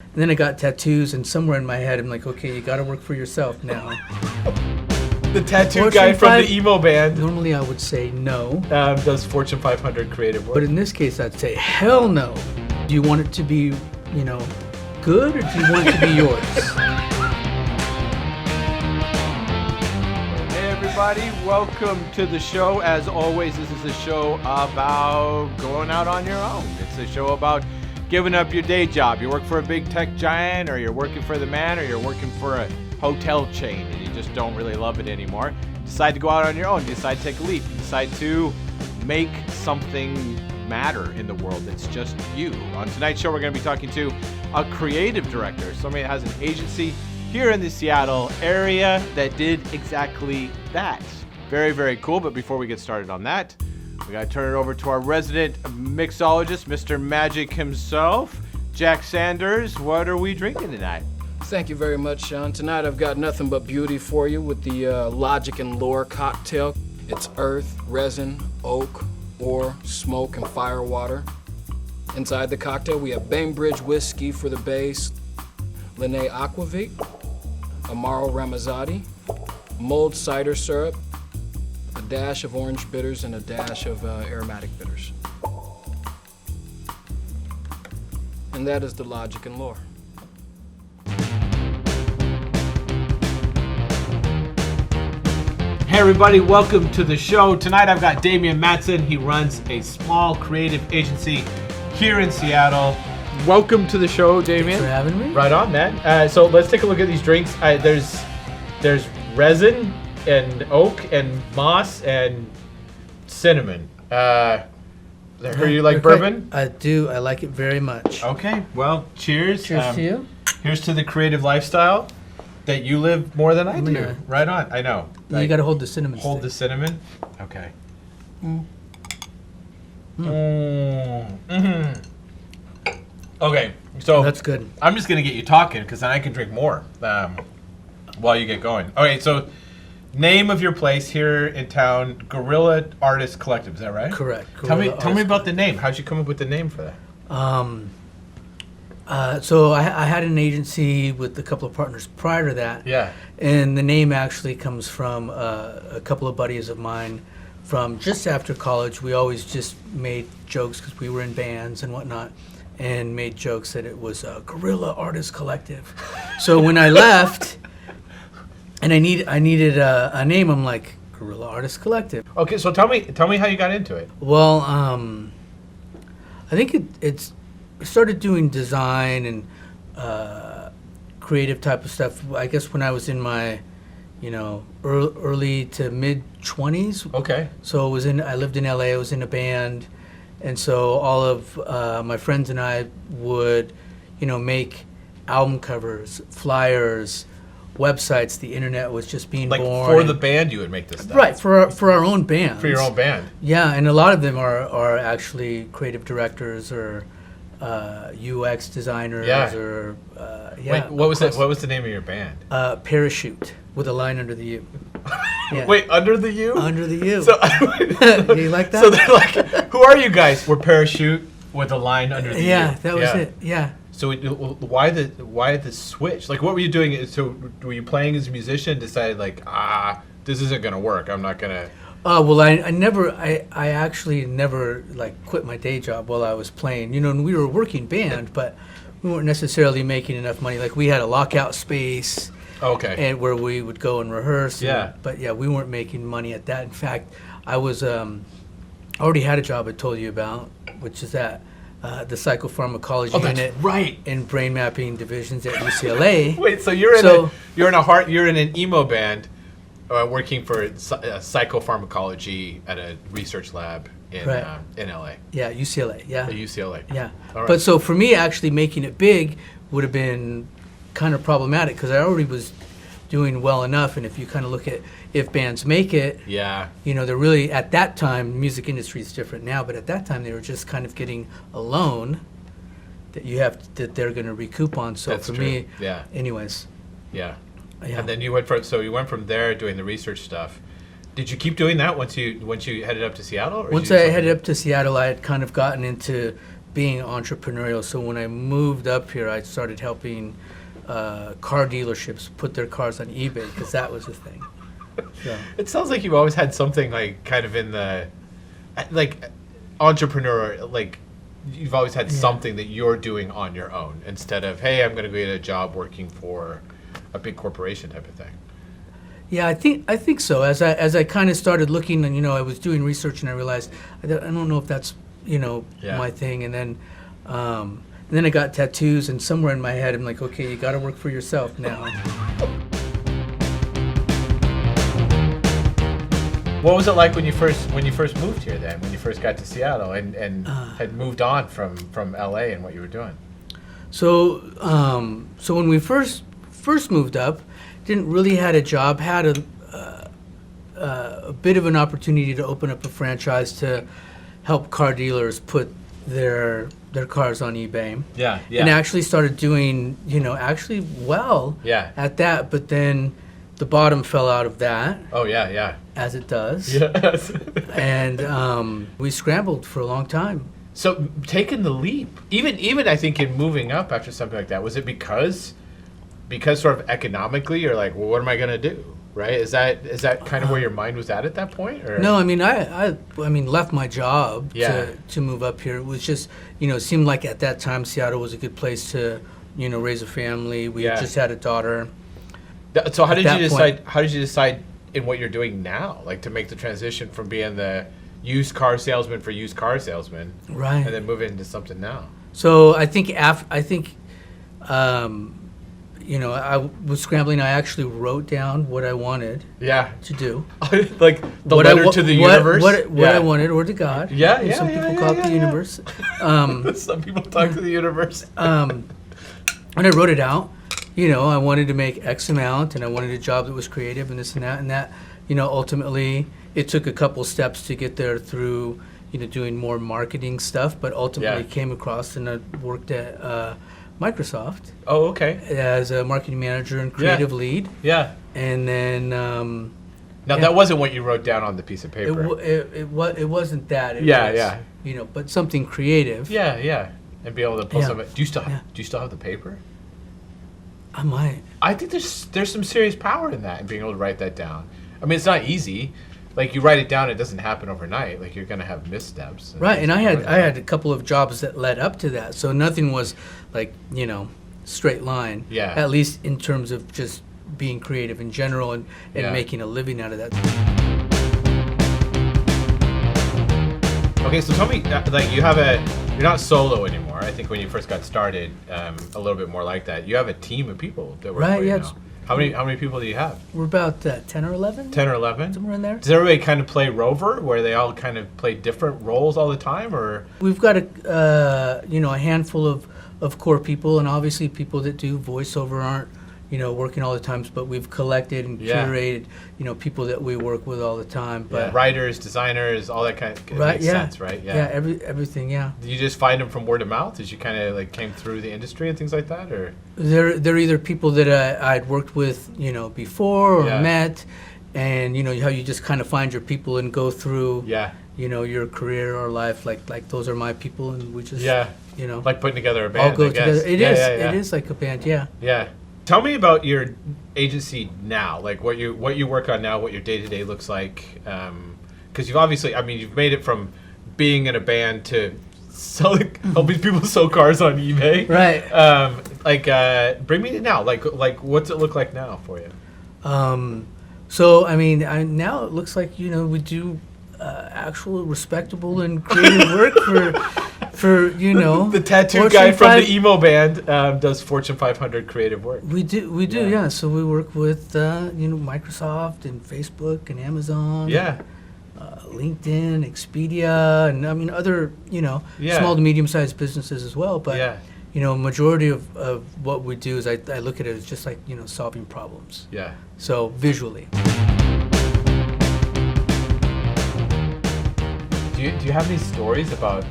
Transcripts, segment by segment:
And then I got tattoos, and somewhere in my head, I'm like, okay, you got to work for yourself now. The tattoo guy from the emo band. Normally I would say no. Does Fortune 500 creative work. But in this case, I'd say, hell no. Do you want it to be, good, or do you want it to be yours? Hey everybody, welcome to the show. As always, this is a show about going out on your own. It's a show about giving up your day job. You work for a big tech giant, or you're working for the man, or you're working for a hotel chain and you just don't really love it anymore. You decide to go out on your own. You decide to take a leap. You decide to make something matter in the world that's just you. On tonight's show, we're going to be talking to a creative director, somebody that has an agency here in the Seattle area that did exactly that. Very, very cool. But before we get started on that, we got to turn it over to our resident mixologist, Mr. Magic himself, Jack Sanders. What are we drinking tonight? Thank you very much, Sean. Tonight I've got nothing but beauty for you with the Logic and Lore cocktail. It's earth, resin, oak, ore, smoke, and fire water. Inside the cocktail we have Bainbridge whiskey for the base, Linné Aquavit, Amaro Ramazzotti, mulled cider syrup, a dash of orange bitters, and a dash of aromatic bitters. And that is the Logic and Lore. Hey everybody, welcome to the show. Tonight I've got Damian Madsen. He runs a small creative agency here in Seattle. Welcome to the show, Damian. Thanks for having me. Right on, man. So let's take a look at these drinks. There's resin and oak and moss and cinnamon. You like bourbon? I do. I like it very much. Okay, well, cheers. Cheers to you. Here's to the creative lifestyle that you live more than I do. gonna- Right on. I know. You got to hold the cinnamon Hold the stick. cinnamon. Okay. Okay, so That's good. I'm just gonna get you talking because then I can drink more while you get going. Okay, so name of your place here in town, Guerilla Artist Collective. Is that right? Correct. Tell me Guerilla about the name. How'd you come up with the name for that? So I had an agency with a couple of partners prior to that. Yeah. And the name actually comes from a couple of buddies of mine from just after college. We always just made jokes because we were in bands and whatnot, and made jokes that it was a Guerilla Artist Collective. So when I left and I needed a name, I'm like, Guerilla Artist Collective. Okay, so tell me how you got into it. Well, I think it's I started doing design and creative type of stuff, I guess, when I was in my, early to mid 20s. Okay. So I lived in LA, I was in a band, and so all of my friends and I would, make album covers, flyers, websites. The internet was just being Like born. for the band, you would make this stuff. Right, for our own band. For your own band. Yeah, and a lot of them are actually creative directors or UX designers. Yeah. Or Wait, what was it? What was the name of your band? Parachute with a line under the U. Yeah. Wait, under the U? Under the U. So, Do you like that? So they're like, who are you guys? We're Parachute with a line under the U. Yeah, that was it. Yeah. So why the switch? Like, what were you doing? So were you playing as a musician? Decided like, this isn't gonna work. I'm not gonna. Well, I actually never like quit my day job while I was playing. And we were a working band, but we weren't necessarily making enough money. Like, we had a lockout space. Okay. And where we would go and rehearse. Yeah. But yeah, we weren't making money at that. In fact, I was already had a job I told you about, which is at the psychopharmacology unit, right, in brain mapping divisions at UCLA. Wait, so you're in an emo band, working for psychopharmacology at a research lab in LA. Yeah, UCLA. Yeah. At UCLA. Yeah. All right. But so for me, actually making it big would have been kind of problematic because I already was doing well enough. And if you kind of look at if bands make it, yeah, they're really, at that time, music industry is different now, but at that time they were just kind of getting a loan that they're going to recoup on. So that's for true. me, Yeah. Anyways. Yeah. Yeah. And then you went from there doing the research stuff. Did you keep doing that once you headed up to Seattle? Or Once I headed up to Seattle, I had kind of gotten into being entrepreneurial. So when I moved up here, I started helping car dealerships put their cars on eBay because that was the thing. So. It sounds like you've always had something like kind of in the like entrepreneur, like you've always had something that you're doing on your own instead of, hey, I'm going to get a job working for a big corporation type of thing. Yeah, I think so. As I kind of started looking, and I was doing research, and I realized I don't know if that's my thing. And then I got tattoos, and somewhere in my head, I'm like, okay, you got to work for yourself now. What was it like when you first moved here? Then when you first got to Seattle and had moved on from LA and what you were doing? So when we first moved up, didn't really had a job, had a bit of an opportunity to open up a franchise to help car dealers put their cars on eBay. Yeah. And actually started doing, actually well at that, but then the bottom fell out of that. Oh, yeah. As it does. Yes. And we scrambled for a long time. So taking the leap, even I think in moving up after something like that, was it because sort of economically you're like, well, what am I going to do? Right? Is that kind of where your mind was at that point? Or? No, I mean, left my job to move up here. It was just, it seemed like at that time Seattle was a good place to, raise a family. We just had a daughter. So how did you decide in what you're doing now, like to make the transition from being the used car salesman for used car salesman, right, and then move into something now? So I think I was scrambling. I actually wrote down what I wanted to do. Like the letter to the universe? What I wanted, or to God. Some people call it the universe. Some people talk to the universe. And I wrote it out. I wanted to make X amount, and I wanted a job that was creative and this and that. And that, ultimately, it took a couple steps to get there through, doing more marketing stuff, but ultimately came across and I worked at Microsoft. Oh, okay. As a marketing manager and creative lead. Yeah. And then that wasn't what you wrote down on the piece of paper. It wasn't that. It was, but something creative. Yeah. And be able to pull some. Do you still have the paper? I might. I think there's some serious power in that and being able to write that down. I mean, it's not easy. Like you write it down, it doesn't happen overnight. Like you're gonna have missteps. Right, and I had a couple of jobs that led up to that, so nothing was like straight line. Yeah. At least in terms of just being creative in general and making a living out of that. Okay, so tell me, like you're not solo anymore. I think when you first got started, a little bit more like that. You have a team of people that work for you now. How many people do you have? We're about 10 or 11. 10 or 11? Somewhere in there. Does everybody kind of play Rover, where they all kind of play different roles all the time, or? We've got a handful of core people, and obviously people that do voiceover aren't working all the time, but we've collected and curated people that we work with all the time. But writers, designers, all that kind of makes sense, right? Everything. Did you just find them from word of mouth as you kind of like came through the industry and things like that, or? They're either people that I'd worked with before or met, and how you just kind of find your people and go through your career or life, like those are my people, and we just like putting together a band. All go together. It is like a band. Yeah. Tell me about your agency now, like what you work on now, what your day-to-day looks like, because you've made it from being in a band to helping people sell cars on eBay. Right. Bring me to now. Like what's it look like now for you? So now it looks like we do actual respectable and creative work for the tattoo Fortune guy from the emo band does Fortune 500 creative work. We do. So we work with Microsoft and Facebook and Amazon. LinkedIn, Expedia, and other small to medium-sized businesses as well. But majority of what we do is I look at it as just like solving problems. So visually. Do you have any stories about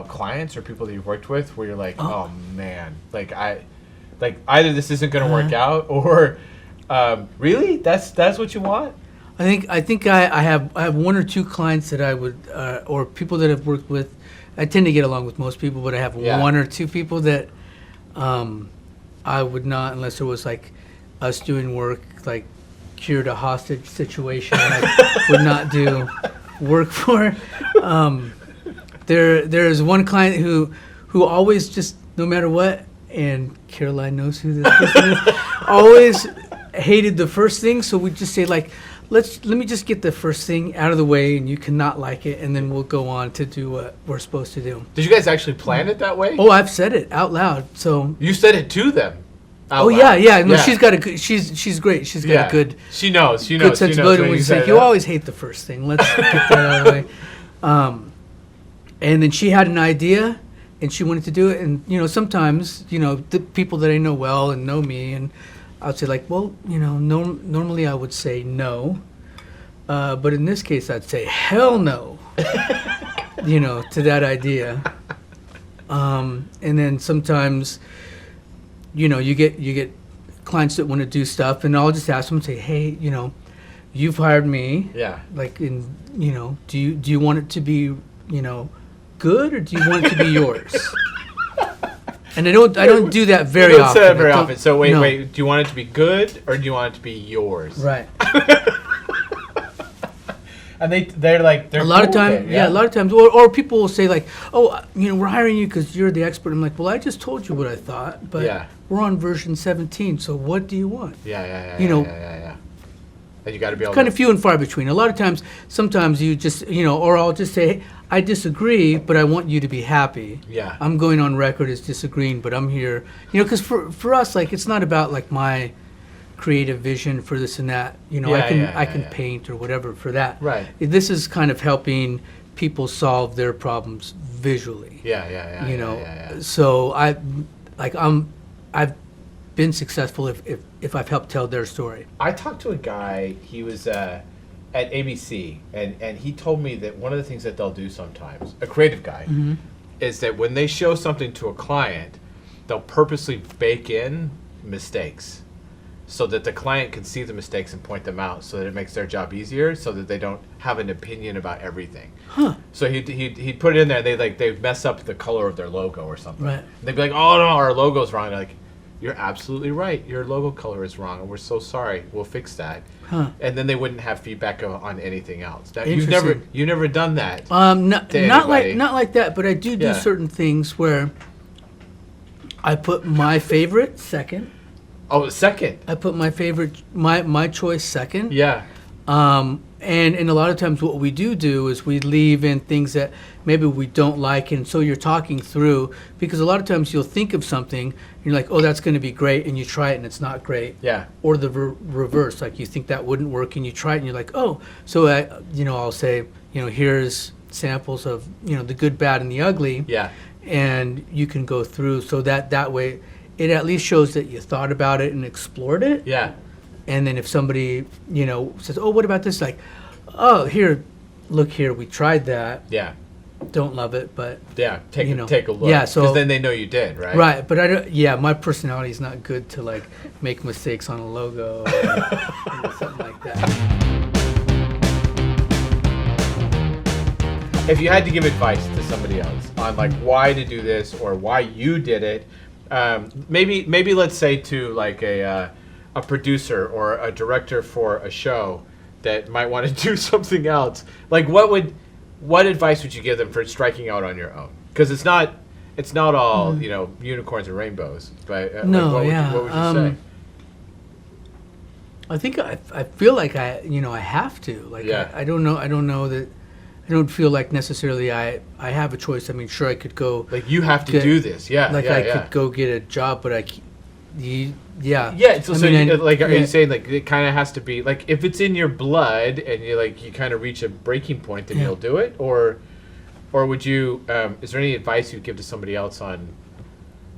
clients or people that you've worked with where you're like, oh man, either this isn't going to work out, or really that's what you want? I think I have one or two clients that I would or people that I've worked with I tend to get along with most people, but I have Yeah. one or two people that I would not, unless there was like us doing work, like cured a hostage situation, I would not do work for. There is one client who always just, no matter what, and Caroline knows who this person is, always hated the first thing. So we just say like, let me just get the first thing out of the way, and you cannot like it, and then we'll go on to do what we're supposed to do. Did you guys actually plan it that way? Oh, I've said it out loud. So. You said it to them. out Oh loud. yeah. No, she's got a good. She's great. She's got a good. She knows. Good sensibility when you say you always hate the first thing. Let's get that out of the way. And then she had an idea, and she wanted to do it. And sometimes the people that I know well and know me, and I'd say like, well, normally I would say no, but in this case I'd say hell no, to that idea. And then sometimes, you get clients that want to do stuff, and I'll just ask them and say, hey, you've hired me. Yeah. Like, do you want it to be, good, or do you want it to be yours? And I don't do that very often. You don't say that very often. So wait, no. do you want it to be good, or do you want it to be yours? Right. And they're like, A lot of times, or people will say like, oh, we're hiring you because you're the expert. I'm like, well, I just told you what I thought, but we're on version 17, so what do you want? Yeah. And you got to be able. It's kind of few and far between. A lot of times, sometimes you just, or I'll just say, hey, I disagree, but I want you to be happy. Yeah. I'm going on record as disagreeing, but I'm here, because for us, like, it's not about like my creative vision for this and that. I can paint or whatever for that. Right. This is kind of helping people solve their problems visually. Yeah. So I've been successful if I've helped tell their story. I talked to a guy, he was at ABC, and he told me that one of the things that they'll do sometimes, a creative guy, is that when they show something to a client, they'll purposely bake in mistakes so that the client can see the mistakes and point them out, so that it makes their job easier, so that they don't have an opinion about everything. Huh. So he'd put it in there, they mess up the color of their logo or something. Right. And they'd be like, oh no, our logo's wrong. They're like, you're absolutely right. Your logo color is wrong, and we're so sorry. We'll fix that. Huh. And then they wouldn't have feedback on anything else. Now, Interesting. you've never done that. Not like that, but I do certain things where I put my favorite second. Oh, second. I put my favorite, my choice second. Yeah. And a lot of times what we do is we leave in things that maybe we don't like, and so you're talking through, because a lot of times you'll think of something, and you're like, oh, that's going to be great, and you try it and it's not great. Yeah. Or the reverse, like you think that wouldn't work, and you try it and you're like, oh, so I'll say, here's samples of, the good, bad, and the ugly. Yeah. And you can go through, so that way it at least shows that you thought about it and explored it. Yeah. And then if somebody, says, oh, what about this? Like, oh, look here, we tried that. Yeah. Don't love it, but. Yeah. Take a look. Yeah, so. Because then they know you did, right? Right, but I don't, my personality is not good to like make mistakes on a logo or something like that. If you had to give advice to somebody else on like why to do this or why you did it, maybe let's say to like a producer or a director for a show that might want to do something else, like what advice would you give them for striking out on your own? Because it's not all unicorns and rainbows, but No, what yeah. would you say? I think I feel like I have to. Like, Yeah. I don't know that. I don't feel like necessarily I have a choice. I mean, sure, I could go. Like you have to do this, yeah. Like I could go get a job, but yeah. Yeah, so, are you yeah. saying like it kind of has to be like if it's in your blood and you kind of reach a breaking point, then you'll do it, or would you? Is there any advice you'd give to somebody else on,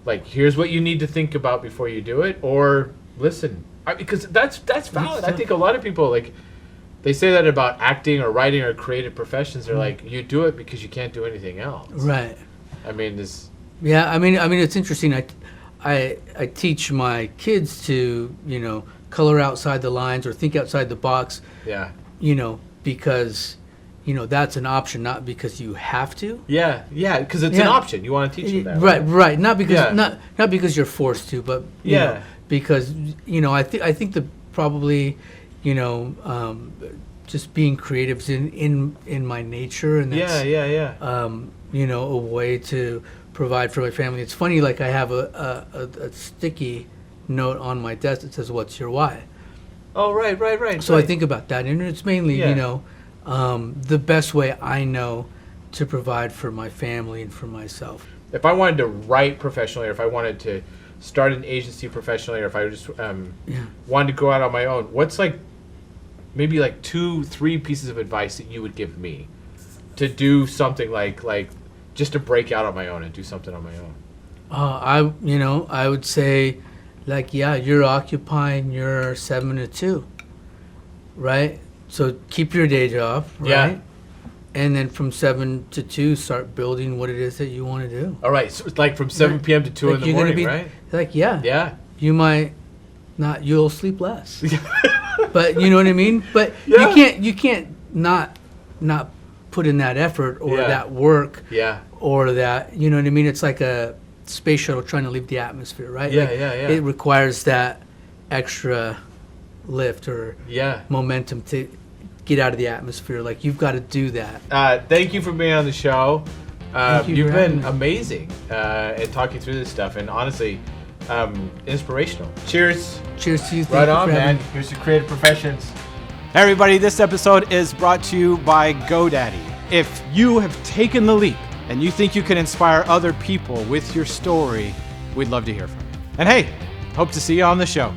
like here's what you need to think about before you do it, or listen, because that's valid. I think a lot of people like they say that about acting or writing or creative professions. They're like you do it because you can't do anything else. Right. I mean this. Yeah, I mean it's interesting. I teach my kids to, color outside the lines or think outside the box. Yeah. Because that's an option, not because you have to. Yeah, because it's an option. You want to teach them that. Right. Not because not because you're forced to, but because I think that probably just being creative is in my nature, and that's a way to provide for my family. It's funny, like I have a sticky note on my desk that says, "What's your why?" Oh, right. So I think about that, and it's mainly the best way I know to provide for my family and for myself. If I wanted to write professionally, or if I wanted to start an agency professionally, or if I just wanted to go out on my own, what's maybe 2-3 pieces of advice that you would give me to do something like just to break out on my own and do something on my own? I would say, you're occupying your 7 to 2, right? So keep your day job, right? Yeah. And then from 7 to 2, start building what it is that you want to do. All right, so it's from 7 p.m. to 2 in the morning, right? Yeah. You might not, you'll sleep less. But you know what I mean? But you can't not put in that effort or that work or that, you know what I mean? It's like a space shuttle trying to leave the atmosphere, right? It requires that extra lift or momentum to get out of the atmosphere. You've got to do that. Thank you for being on the show. You've been me. amazing at talking through this stuff, and honestly, inspirational. Cheers. Cheers to you. Right on, man. Here's your creative professions. Hey everybody, this episode is brought to you by GoDaddy. If you have taken the leap and you think you can inspire other people with your story, we'd love to hear from you. And hey, hope to see you on the show.